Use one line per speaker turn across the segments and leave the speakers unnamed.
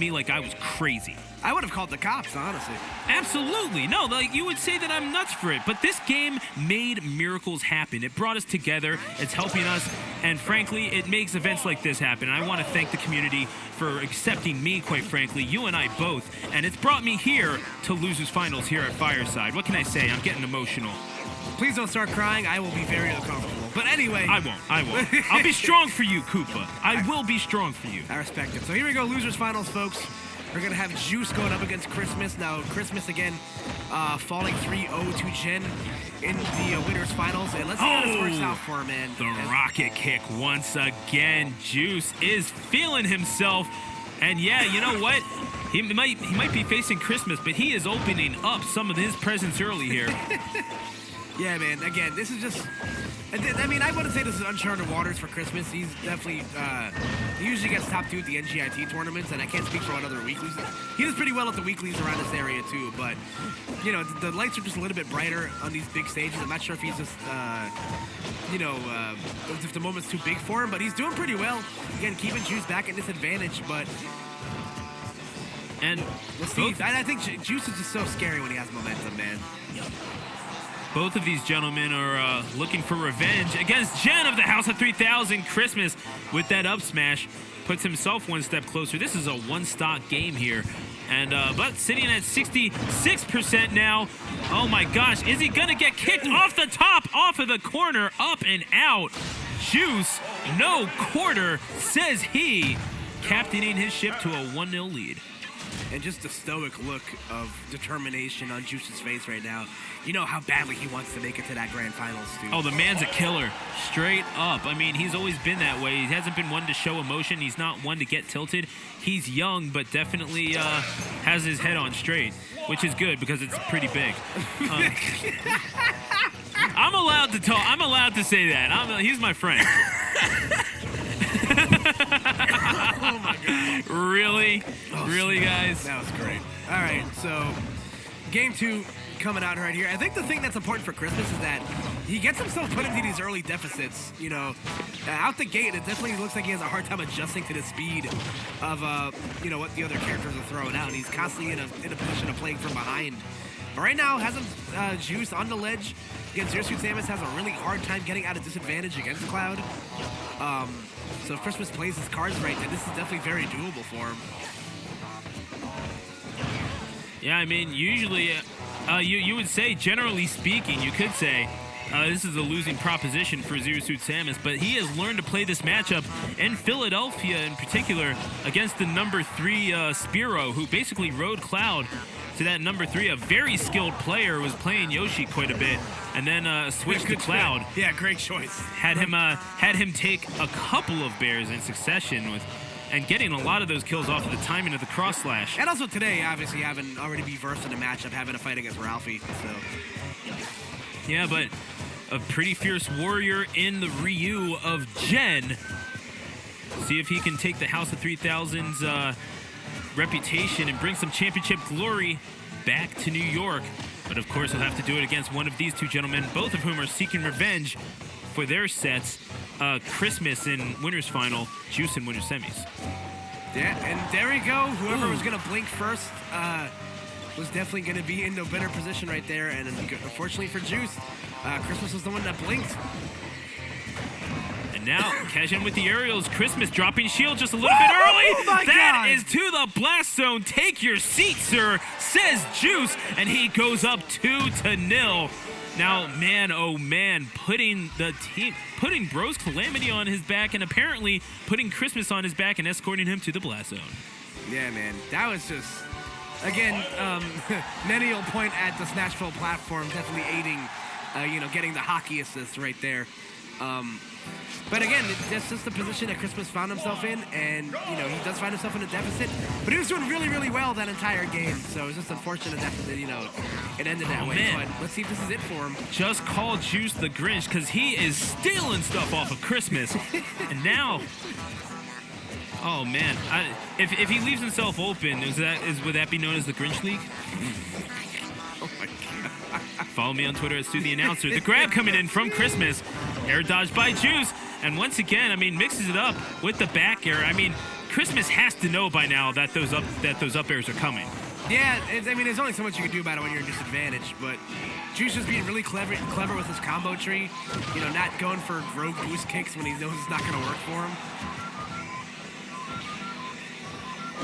me like I was crazy.
I would have called the cops, honestly.
Absolutely. No, like you would say that I'm nuts for it. But this game made miracles happen. It brought us together. It's helping us. And frankly, it makes events like this happen. And I want to thank the community for accepting me, quite frankly, you and I both. And it's brought me here to Losers Finals here at Fireside. What can I say? I'm getting emotional.
Please don't start crying. I will be very uncomfortable. But anyway.
I won't. I'll be strong for you, Koopa. I will be strong for you.
I respect it. So here we go, Losers Finals, folks. We're going to have Juice going up against Chrismus. Now, Chrismus, again, falling 3-0 to Jen in the Winners Finals. And let's see how this works out for him, man.
The rocket kick once again. Juice is feeling himself. And yeah, you know what? He might be facing Chrismus, but he is opening up some of his presents early here.
Yeah, man. Again, this is just... I mean, I wouldn't say this is uncharted waters for Chrismus. He's definitely... he usually gets top 2 at the NGIT tournaments, and I can't speak for what other weeklies. He does pretty well at the weeklies around this area, too. But, you know, the lights are just a little bit brighter on these big stages. I'm not sure if he's just, if the moment's too big for him, but he's doing pretty well. Again, keeping Juice back at disadvantage, but...
And
we'll see. I think Juice is just so scary when he has momentum, man.
Both of these gentlemen are looking for revenge against Jen of the House of 3000. Chrismus, with that up smash, puts himself one step closer. This is a one-stock game here. And but sitting at 66% now. Oh my gosh, is he gonna get kicked off the top, off of the corner, up and out? Juice, no quarter, says he, captaining his ship to a 1-0 lead.
And just the stoic look of determination on Juice's face right now. You know how badly he wants to make it to that grand finals, dude.
Oh, the man's a killer. Straight up. I mean, he's always been that way. He hasn't been one to show emotion. He's not one to get tilted. He's young, but definitely has his head on straight, which is good because it's pretty big. I'm allowed to talk. I'm allowed to say that. He's my friend.
Oh, my God.
Really? Oh, really, guys?
That was great. All right, so game 2 coming out right here. I think the thing that's important for Chrismus is that he gets himself put into these early deficits. You know, out the gate, it definitely looks like he has a hard time adjusting to the speed of, you know, what the other characters are throwing out. He's constantly in a position of playing from behind. But right now, has Juice on the ledge against Zero Suit Samus, has a really hard time getting out of disadvantage against Cloud. So if Chrismus plays his cards right, then this is definitely very doable for him.
Yeah, I mean, usually, you would say, generally speaking, you could say, this is a losing proposition for Zero Suit Samus, but he has learned to play this matchup in Philadelphia in particular against the number 3 Spearow, who basically rode Cloud to that number 3. A very skilled player, was playing Yoshi quite a bit, and then switched to Cloud.
Yeah, great choice.
Had him take a couple of bears in succession and getting a lot of those kills off of the timing of the cross slash.
And also today, obviously, having already be versed in a matchup, having a fight against Ralphie. So
yeah, but a pretty fierce warrior in the Ryu of Jen. See if he can take the House of 3000's reputation and bring some championship glory back to New York. But of course, he'll have to do it against one of these two gentlemen, both of whom are seeking revenge for their sets. Chrismus in Winners Final, Juice in Winners Semis.
Yeah, and there we go. Whoever was going to blink first was definitely going to be in a better position right there. And unfortunately for Juice, Chrismus was the one that blinked.
And now, cash in with the aerials. Chrismus dropping shield just a little bit early.
Oh my
That
God.
is to the blast zone. Take your seat, sir, says Juice. And he goes up 2-0. Now, man, oh man, putting Bro's Calamity on his back and apparently putting Chrismus on his back and escorting him to the blast zone.
Yeah, man, that was just, again, many will point at the Smashville platform, definitely aiding, you know, getting the hockey assist right there. But again, that's just the position that Chrismus found himself in, and, you know, he does find himself in a deficit, but he was doing really, really well that entire game, so it was just unfortunate that, you know, it ended that way.
Man.
But let's see if this is it for him.
Just call Juice the Grinch, because he is stealing stuff off of Chrismus. And now, oh man, if he leaves himself open, would that be known as the Grinch League?
Oh my God.
Follow me on Twitter at Stu the Announcer. The grab coming in from Chrismus. Air dodge by Juice. And once again, I mean, mixes it up with the back air. I mean, Chrismus has to know by now that those up airs are coming.
Yeah, I mean, there's only so much you can do about it when you're in disadvantage, but Juice is being really clever with his combo tree, you know, not going for rogue boost kicks when he knows it's not going to work for him.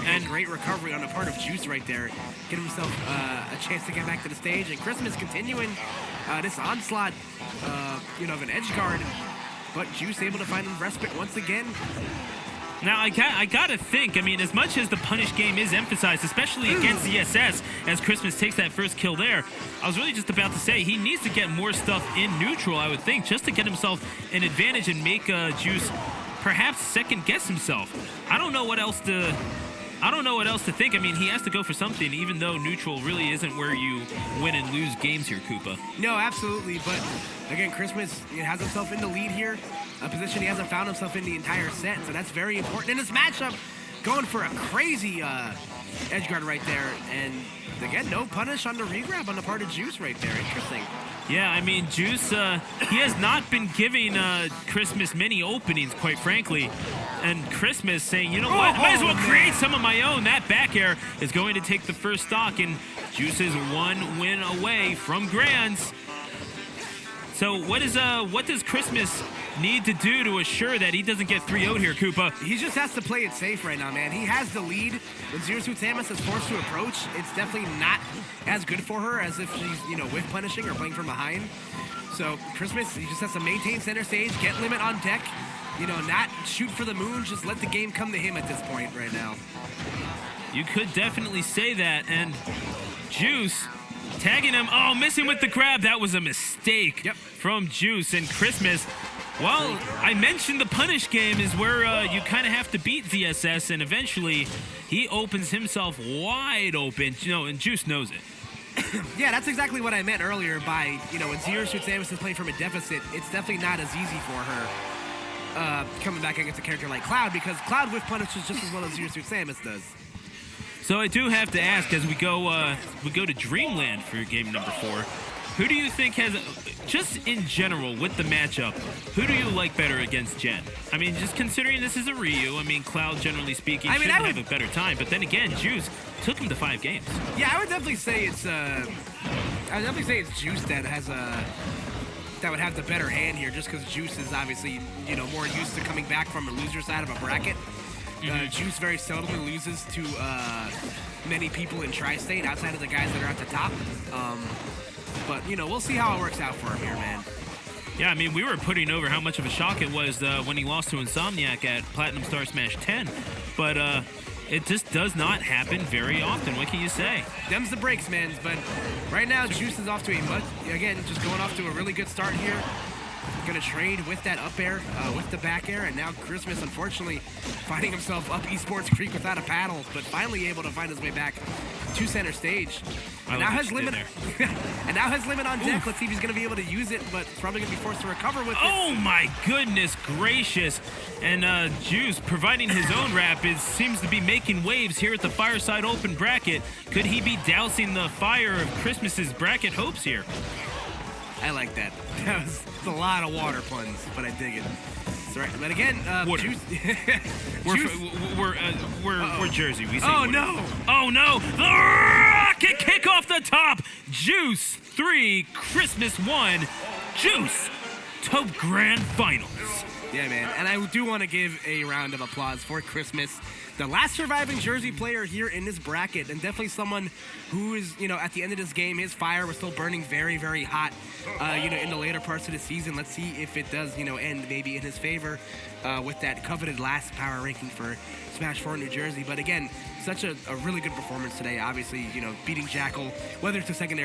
And great recovery on the part of Juice right there, getting himself a chance to get back to the stage, and Chrismus continuing this onslaught, you know, of an edge guard, but Juice able to find him respite once again.
Now, I gotta think, I mean, as much as the punish game is emphasized, especially against ZSS, as Chrismus takes that first kill there, I was really just about to say, he needs to get more stuff in neutral, I would think, just to get himself an advantage and make Juice perhaps second-guess himself. I don't know what else to think. I mean, he has to go for something, even though neutral really isn't where you win and lose games here, Koopa.
No, absolutely, but again, Chrismus has himself in the lead here, a position he hasn't found himself in the entire set, so that's very important in this matchup. Going for a crazy edge guard right there, and again, no punish on the regrab on the part of Juice right there. Interesting.
Yeah, I mean, Juice, he has not been giving Chrismus many openings, quite frankly. And Chrismus saying, you know what, might as well create some of my own. That back air is going to take the first stock, and Juice is one win away from Grands. So what does Chrismus need to do to assure that he doesn't get 3-0'd here, Koopa?
He just has to play it safe right now, man. He has the lead. When Zero Suit Samus is forced to approach, it's definitely not as good for her as if she's, you know, whiff punishing or playing from behind. So Chrismus, he just has to maintain center stage, get limit on deck, you know, not shoot for the moon, just let the game come to him at this point right now.
You could definitely say that, and Juice tagging him, missing with the grab. That was a mistake from Juice. And Chrismus, well, I mentioned the punish game is where you kind of have to beat ZSS, and eventually he opens himself wide open, you know, and Juice knows it.
Yeah, that's exactly what I meant earlier by, you know, when Zero Suit Samus is playing from a deficit, it's definitely not as easy for her coming back against a character like Cloud, because Cloud whiff punishes just as well as Zero Suit Samus does.
So I do have to ask, as we go to Dreamland for game number 4, who do you think has, just in general with the matchup, who do you like better against Jen? I mean, just considering this is a Ryu, I mean, Cloud, generally speaking, should have a better time. But then again, Juice took him to 5 games.
Yeah, I would definitely say it's Juice that has that would have the better hand here, just because Juice is obviously, you know, more used to coming back from a loser side of a bracket. Juice very seldomly loses to many people in Tri-State outside of the guys that are at the top. But, you know, we'll see how it works out for him here, man.
Yeah, I mean, we were putting over how much of a shock it was when he lost to Insomniac at Platinum Star Smash 10. But it just does not happen very often. What can you say? Them's
the breaks, man. But right now, Juice is off to again, just going off to a really good start here. Gonna trade with that up air, with the back air, and now Chrismus, unfortunately, finding himself up eSports Creek without a paddle, but finally able to find his way back to center stage. And now has limit, and now has limit on deck. Let's see if he's gonna be able to use it, but probably gonna be forced to recover with it.
Oh my goodness gracious! And Juice providing his own wrap seems to be making waves here at the Fireside Open bracket. Could he be dousing the fire of Chrismus's bracket hopes here?
I like that. That was a lot of water puns, but I dig it. That's right. But again, Juice.
we're Jersey. We say
water.
No! Oh no! The rocket kick off the top. Juice 3, Chrismus 1. Juice to grand finals.
Yeah, man. And I do want to give a round of applause for Chrismus, the last surviving Jersey player here in this bracket, and definitely someone who is, you know, at the end of this game, his fire was still burning very, very hot, you know, in the later parts of the season. Let's see if it does, you know, end maybe in his favor with that coveted last power ranking for Smash 4 New Jersey. But again, such a really good performance today. Obviously, you know, beating Jackal, whether it's a secondary